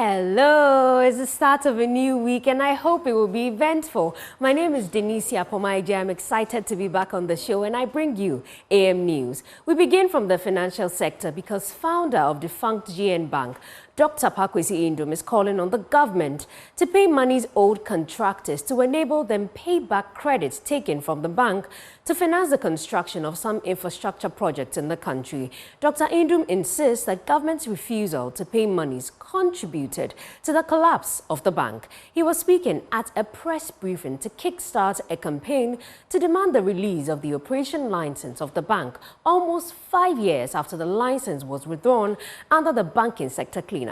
Hello, it's the start of a new week and I hope it will be eventful. My name is Denise Yapomaije. I'm excited to be back on the show and I bring you AM News. We begin from the financial sector because founder of defunct GN Bank, Dr. Paa Kwesi Ndoum, is calling on the government to pay money's owed contractors to enable them pay back credits taken from the bank to finance the construction of some infrastructure projects in the country. Dr. Ndoum insists that government's refusal to pay monies contributed to the collapse of the bank. He was speaking at a press briefing to kickstart a campaign to demand the release of the operation license of the bank almost 5 years after the license was withdrawn under the banking sector cleanup.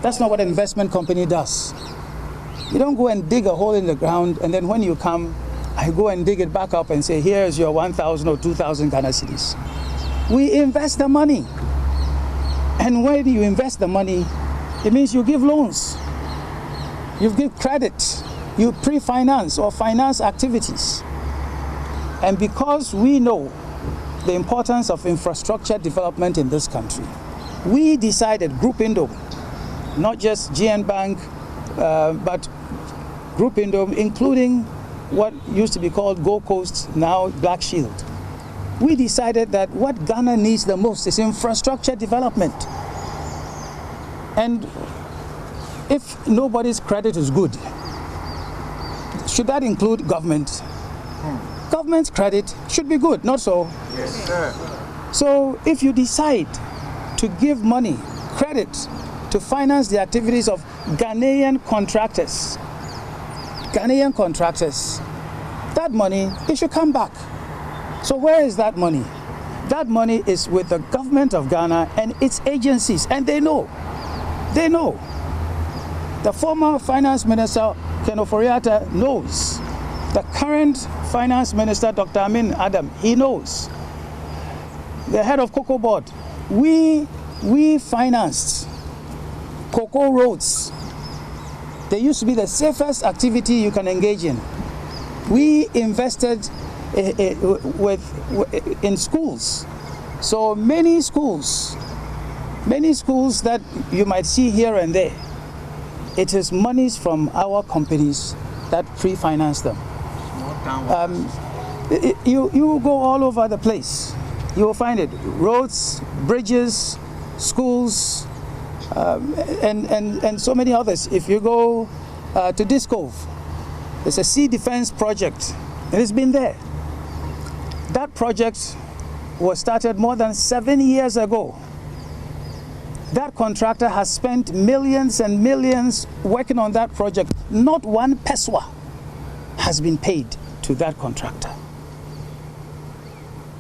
That's not what an investment company does. You don't go and dig a hole in the ground and then when you come, I go and dig it back up and say, here's your 1,000 or 2,000 Ghana cedis. We invest the money. And when you invest the money, it means you give loans. You give credit. You pre-finance or finance activities. And because we know the importance of infrastructure development in this country, we decided, Group Ndoum, not just GN Bank, but Group Ndoum, including what used to be called Gold Coast, now Black Shield. We decided that what Ghana needs the most is infrastructure development. And if nobody's credit is good, should that include government? Government's credit should be good, not so? Yes, sir. So if you decide to give money, credit, to finance the activities of Ghanaian contractors, that money, it should come back. So where is that money? That money is with the government of Ghana and its agencies, and they know. They know. The former finance minister, Ken Oforiatta, knows. The current finance minister, Dr. Amin Adam, he knows. The head of Cocoa Board, we financed cocoa roads. They used to be the safest activity you can engage in. We invested in schools. So many schools that you might see here and there, it is monies from our companies that pre-finance them. You go all over the place. You will find it. Roads, bridges, schools, and so many others. If you go to Discove, there's a sea defense project, and it's been there. That project was started more than 7 years ago. That contractor has spent millions and millions working on that project. Not one peswa has been paid to that contractor.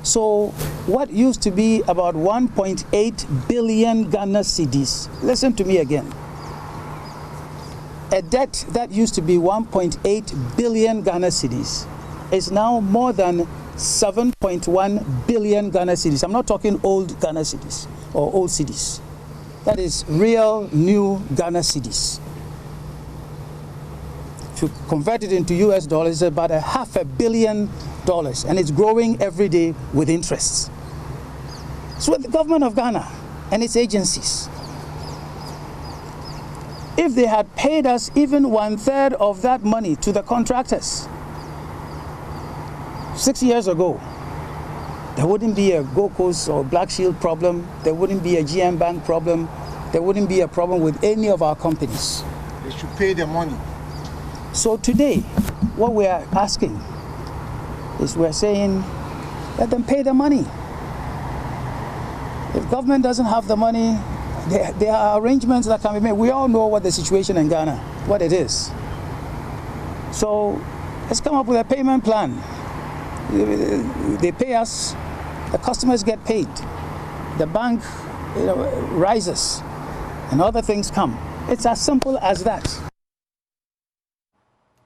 So what used to be about 1.8 billion Ghana cedis, listen to me again, a debt that used to be 1.8 billion Ghana cedis is now more than 7.1 billion Ghana cedis. I'm not talking old Ghana cedis or old cedis. That is real new Ghana cedis. If you convert it into US dollars, it's about $500 million, and it's growing every day with interest. So the government of Ghana and its agencies, if they had paid us even 1/3 of that money to the contractors 6 years ago, there wouldn't be a Gold Coast or Black Shield problem, there wouldn't be a GM Bank problem, there wouldn't be a problem with any of our companies. They should pay the money. So today, what we are asking is we're saying, let them pay the money. If government doesn't have the money, there are arrangements that can be made. We all know what the situation in Ghana, what it is. So let's come up with a payment plan. They pay us, the customers get paid, the bank rises, and other things come. It's as simple as that.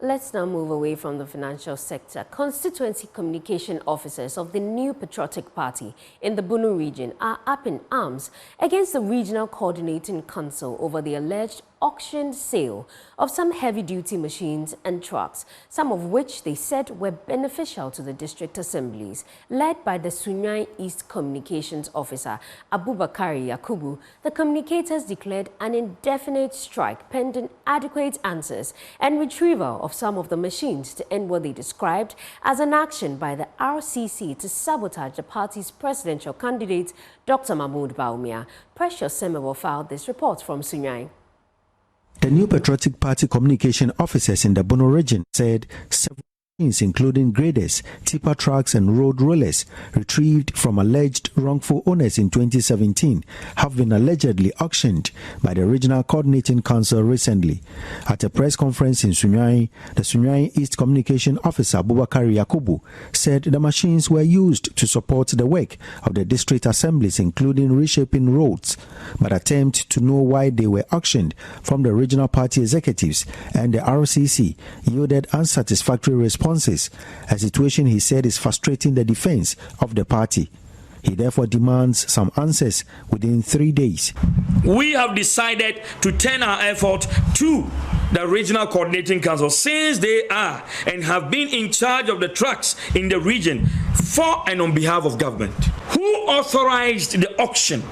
Let's now move away from the financial sector. Constituency communication officers of the New Patriotic Party in the Bunu region are up in arms against the Regional Coordinating Council over the alleged auction sale of some heavy-duty machines and trucks, some of which they said were beneficial to the district assemblies. Led by the Sunyani East Communications Officer, Abubakari Yakubu, the communicators declared an indefinite strike pending adequate answers and retrieval of some of the machines to end what they described as an action by the RCC to sabotage the party's presidential candidate, Dr. Mahmoud Bawumia. Precious Semewo filed this report from Sunyani. The New Patriotic Party communication officers in the Bono region said several machines, including graders, tipper trucks and road rollers, retrieved from alleged wrongful owners in 2017, have been allegedly auctioned by the Regional Coordinating Council recently. At a press conference in Sunyani, the Sunyani East Communication Officer Abubakari Yakubu said the machines were used to support the work of the district assemblies, including reshaping roads, but attempt to know why they were auctioned from the regional party executives and the RCC yielded unsatisfactory responses, a situation he said is frustrating the defense of the party. He therefore demands some answers within 3 days. We have decided to turn our effort to the Regional Coordinating Council, since they are and have been in charge of the trucks in the region for and on behalf of government. Who authorized the auction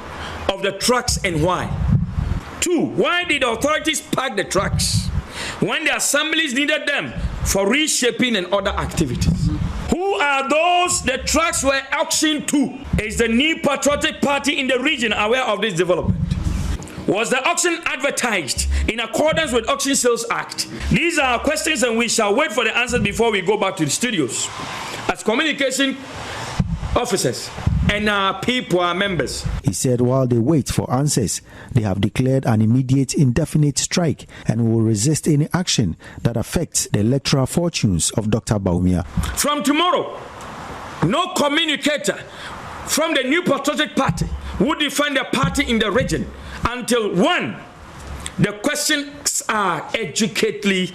of the trucks and why? 2, why did the authorities park the trucks when the assemblies needed them for reshaping and other activities? Who are those the trucks were auctioned to? Is the New Patriotic Party in the region aware of this development? Was the auction advertised in accordance with Auction Sales Act? These are our questions, and we shall wait for the answers before we go back to the studios. As communication officers and our people, our members. He said while they wait for answers, they have declared an immediate indefinite strike and will resist any action that affects the electoral fortunes of Dr. Bawumia. From tomorrow, no communicator from the New Patriotic Party will defend the party in the region until 1, the questions are educatedly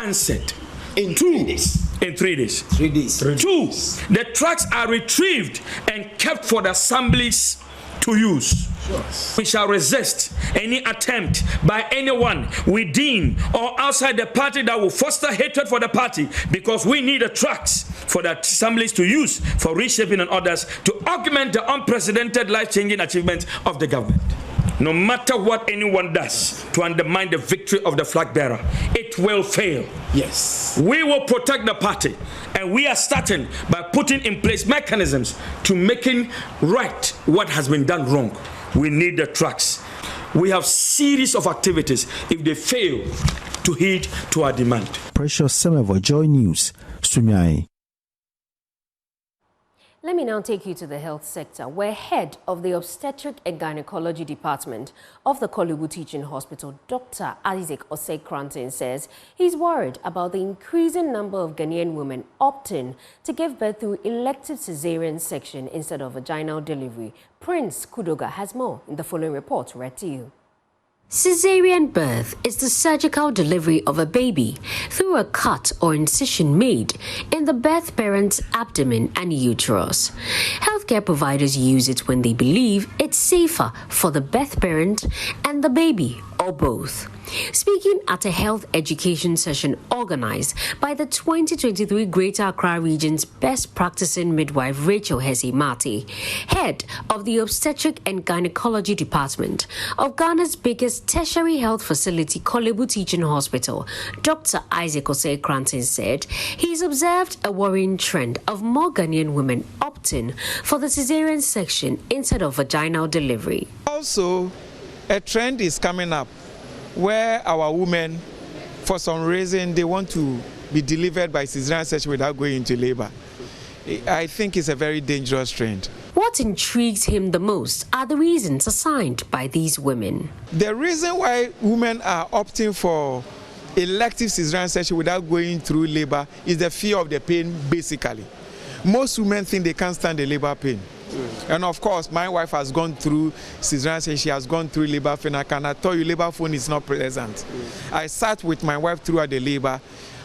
answered. In 3 days. In 3 days. 3 days. 2, the trucks are retrieved and kept for the assemblies to use. Sure. We shall resist any attempt by anyone within or outside the party that will foster hatred for the party, because we need the trucks for the assemblies to use for reshaping and others to augment the unprecedented life-changing achievements of the government. No matter what anyone does to undermine the victory of the flag bearer, it will fail. Yes. We will protect the party, and we are starting by putting in place mechanisms to making right what has been done wrong. We need the trucks. We have series of activities if they fail to heed to our demand. Precious Semewo, Joy News, Sunyani. Let me now take you to the health sector, where head of the Obstetric and Gynecology Department of the Kolebu Teaching Hospital, Dr. Isaac Osei-Kranton, says he's worried about the increasing number of Ghanaian women opting to give birth through elective cesarean section instead of vaginal delivery. Prince Kudoga has more in the following report read to you. Caesarean birth is the surgical delivery of a baby through a cut or incision made in the birth parent's abdomen and uterus. Healthcare providers use it when they believe it's safer for the birth parent and the baby, or both. Speaking at a health education session organized by the 2023 Greater Accra Region's Best Practicing Midwife Rachel Hesi-Mati, head of the Obstetric and Gynecology Department of Ghana's biggest tertiary health facility, Kolebu Teaching Hospital, Dr. Isaac Osei-Kranton, said he's observed a worrying trend of more Ghanaian women opting for the cesarean section instead of vaginal delivery. Also, a trend is coming up where our women, for some reason, they want to be delivered by cesarean section without going into labor. I think it's a very dangerous trend. What intrigues him the most are the reasons assigned by these women. The reason why women are opting for elective cesarean section without going through labor is the fear of the pain, basically. Most women think they can't stand the labor pain. And of course, my wife has gone through cesarean section, she has gone through labor pain. I cannot tell you, labor pain is not pleasant. I sat with my wife throughout the labor,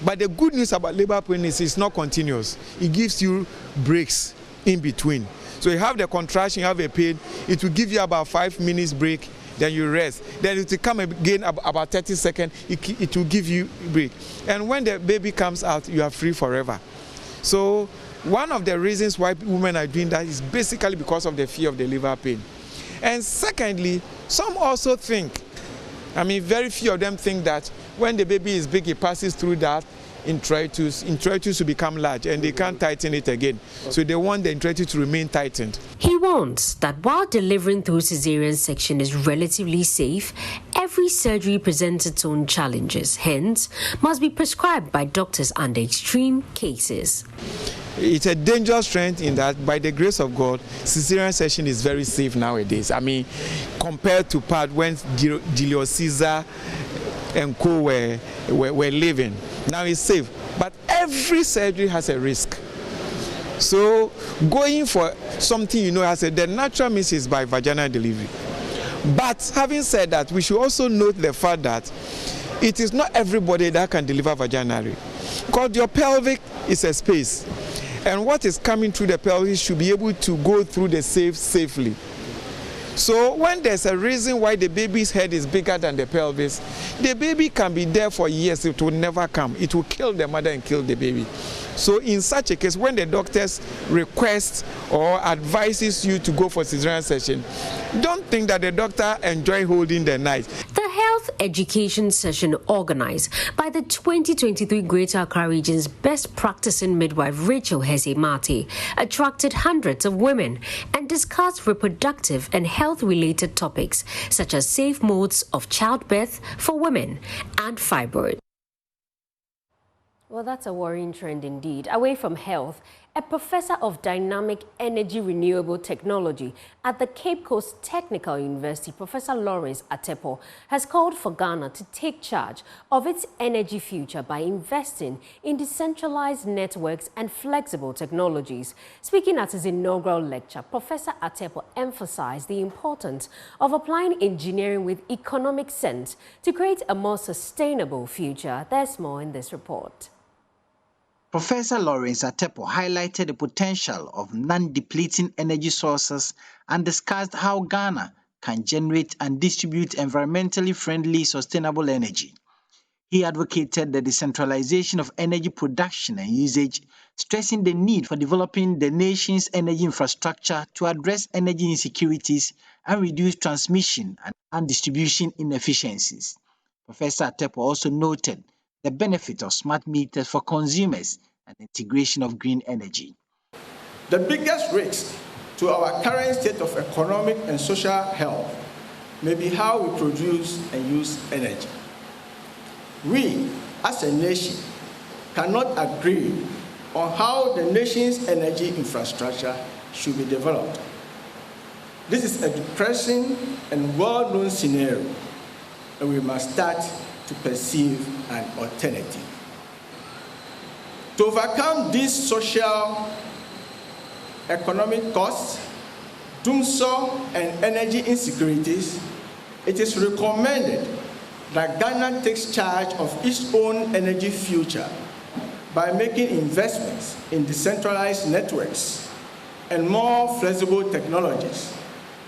but the good news about labor pain is it's not continuous. It gives you breaks in between. So you have the contraction, you have a pain, it will give you about 5 minutes break, then you rest. Then it will come again about 30 seconds, it will give you a break. And when the baby comes out, you are free forever. So one of the reasons why women are doing that is basically because of the fear of the labor pain. And secondly, some also think, very few of them think that when the baby is big, it passes through that introitus will become large and they can't tighten it again. So they want the introitus to remain tightened. He warns that while delivering through cesarean section is relatively safe, every surgery presents its own challenges, hence must be prescribed by doctors under extreme cases. It's a dangerous trend in that, by the grace of God, cesarean section is very safe nowadays. Compared to part when Julius Caesar and co were living. Now it's safe. But every surgery has a risk. So going for something, the natural means is by vaginal delivery. But having said that, we should also note the fact that it is not everybody that can deliver vaginally. Because your pelvic is a space. And what is coming through the pelvis should be able to go through the safely. So when there's a reason why the baby's head is bigger than the pelvis, the baby can be there for years, it will never come. It will kill the mother and kill the baby. So in such a case, when the doctors request or advises you to go for cesarean section, don't think that the doctor enjoys holding the knife. The health education session organized by the 2023 Greater Accra Region's best practicing midwife Rachel Hesse-Mate attracted hundreds of women and discussed reproductive and health-related topics such as safe modes of childbirth for women and fibroids. Well, that's a worrying trend indeed. Away from health, a professor of dynamic energy renewable technology at the Cape Coast Technical University, Professor Lawrence Atepo, has called for Ghana to take charge of its energy future by investing in decentralized networks and flexible technologies. Speaking at his inaugural lecture, Professor Atepo emphasized the importance of applying engineering with economic sense to create a more sustainable future. There's more in this report. Professor Lawrence Atepo highlighted the potential of non-depleting energy sources and discussed how Ghana can generate and distribute environmentally friendly, sustainable energy. He advocated the decentralization of energy production and usage, stressing the need for developing the nation's energy infrastructure to address energy insecurities and reduce transmission and distribution inefficiencies. Professor Atepo also noted the benefit of smart meters for consumers and integration of green energy. The biggest risk to our current state of economic and social health may be how we produce and use energy. We, as a nation, cannot agree on how the nation's energy infrastructure should be developed. This is a depressing and well-known scenario, and we must start to perceive an alternative. To overcome these social, economic costs, doomsday and energy insecurities, it is recommended that Ghana takes charge of its own energy future by making investments in decentralized networks and more flexible technologies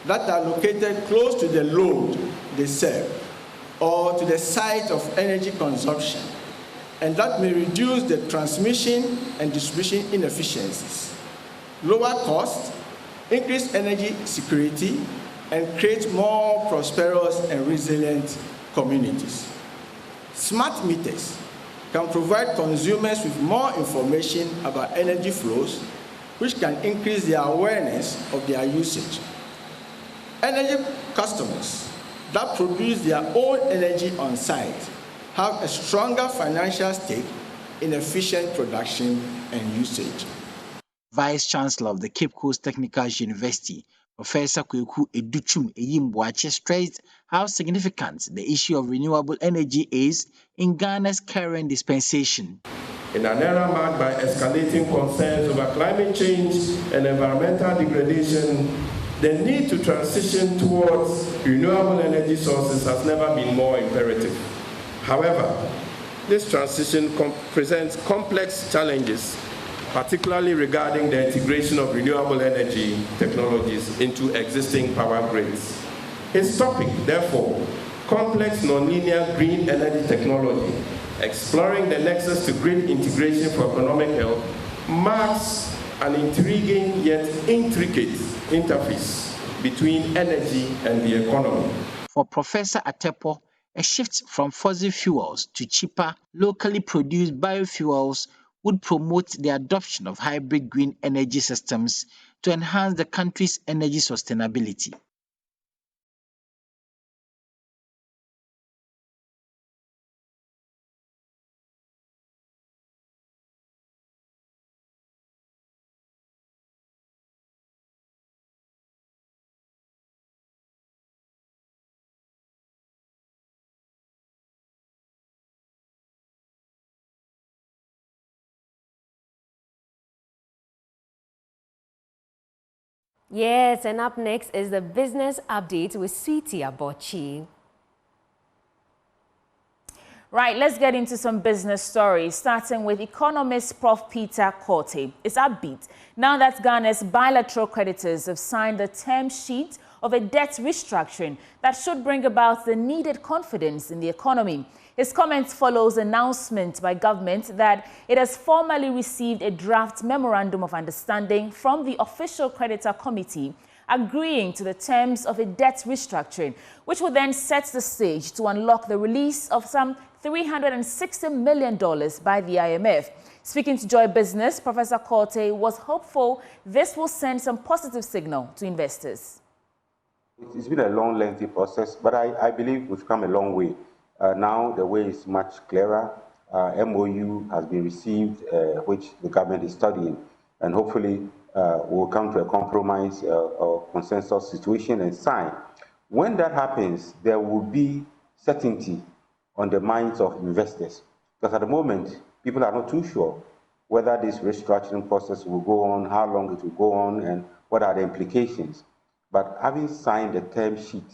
that are located close to the load they serve or to the site of energy consumption, and that may reduce the transmission and distribution inefficiencies, lower costs, increase energy security, and create more prosperous and resilient communities. Smart meters can provide consumers with more information about energy flows, which can increase their awareness of their usage. Energy customers that produce their own energy on site have a stronger financial stake in efficient production and usage. Vice Chancellor of the Cape Coast Technical University, Professor Kweku Educhum Eyimboache, stressed how significant the issue of renewable energy is in Ghana's current dispensation. In an era marked by escalating concerns over climate change and environmental degradation, the need to transition towards renewable energy sources has never been more imperative. However, this transition presents complex challenges, particularly regarding the integration of renewable energy technologies into existing power grids. His topic, therefore, complex nonlinear green energy technology, exploring the nexus to grid integration for economic health, marks an intriguing yet intricate interface between energy and the economy. For Professor Atepo, a shift from fossil fuels to cheaper, locally produced biofuels would promote the adoption of hybrid green energy systems to enhance the country's energy sustainability. Yes, and up next is the business update with Sweetie Abochi. Right, let's get into some business stories, starting with economist Prof. Peter Korte. It's upbeat now that Ghana's bilateral creditors have signed the term sheet of a debt restructuring that should bring about the needed confidence in the economy. His comments follows announcement by government that it has formally received a draft memorandum of understanding from the official creditor committee agreeing to the terms of a debt restructuring, which will then set the stage to unlock the release of some $360 million by the IMF. Speaking to Joy Business, Professor Korte was hopeful this will send some positive signal to investors. It's been a long, lengthy process, but I believe we've come a long way. Now the way is much clearer. MOU has been received, which the government is studying, and hopefully we'll come to a compromise or consensus situation and sign. When that happens, there will be certainty on the minds of investors, because at the moment, people are not too sure whether this restructuring process will go on, how long it will go on, and what are the implications. But having signed the term sheet,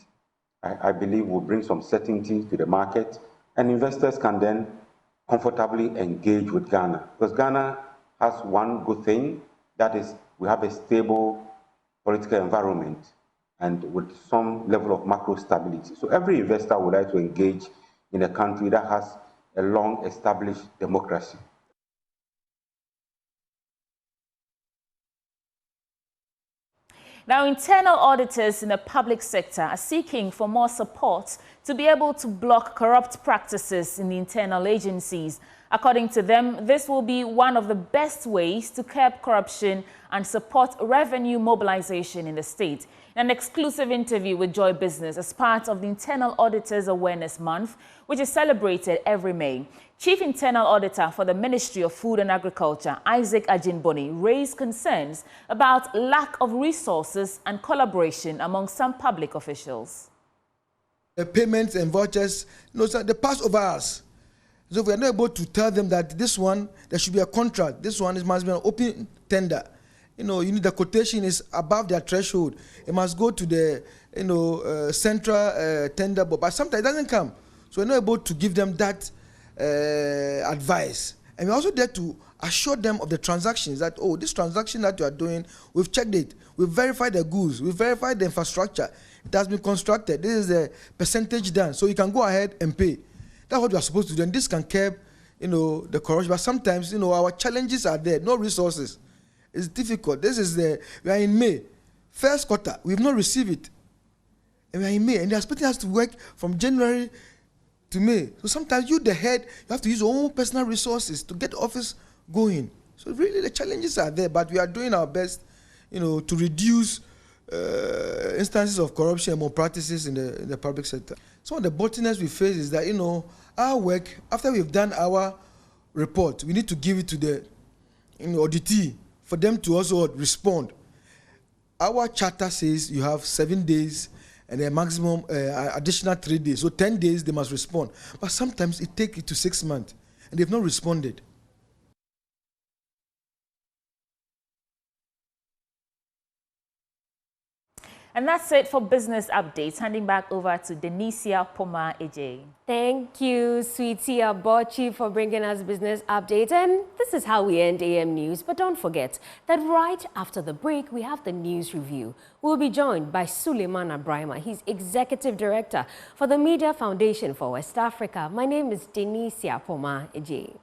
I believe will bring some certainty to the market, and investors can then comfortably engage with Ghana. Because Ghana has one good thing, that is we have a stable political environment and with some level of macro stability. So every investor would like to engage in a country that has a long established democracy. Now, internal auditors in the public sector are seeking for more support to be able to block corrupt practices in the internal agencies. According to them, this will be one of the best ways to curb corruption and support revenue mobilization in the state. In an exclusive interview with Joy Business as part of the Internal Auditors Awareness Month, which is celebrated every May, Chief Internal Auditor for the Ministry of Food and Agriculture, Isaac Ajinboni, raised concerns about lack of resources and collaboration among some public officials. The payments and vouchers, they pass over us. So we are not able to tell them that this one, there should be a contract. This one must be an open tender. You need the quotation is above their threshold. It must go to the central tender board. But sometimes it doesn't come. So we're not able to give them that advice. And we're also there to assure them of the transactions that, oh, this transaction that you are doing, we've checked it. We've verified the goods. We've verified the infrastructure. It has been constructed. This is the percentage done. So you can go ahead and pay. That's what we are supposed to do. And this can curb, the corruption. But sometimes, our challenges are there. No resources. It's difficult. We are in May. First quarter, we've not received it. And we are in May. And they're expecting us to work from January to May. So sometimes you, the head, you have to use your own personal resources to get the office going. So really the challenges are there, but we are doing our best, to reduce instances of corruption and malpractices in the public sector. Some of the bottlenecks we face is that, our work, after we've done our report, we need to give it to the auditee for them to also respond. Our charter says you have 7 days and a maximum additional 3 days. So 10 days they must respond. But sometimes it takes it to 6 months and they've not responded. And that's it for business updates. Handing back over to Denisia Poma Eje. Thank you, Sweetie Abochi, for bringing us business updates. And this is how we end AM News. But don't forget that right after the break, we have the news review. We'll be joined by Suleiman Abrahima. He's Executive Director for the Media Foundation for West Africa. My name is Denisia Poma Eje.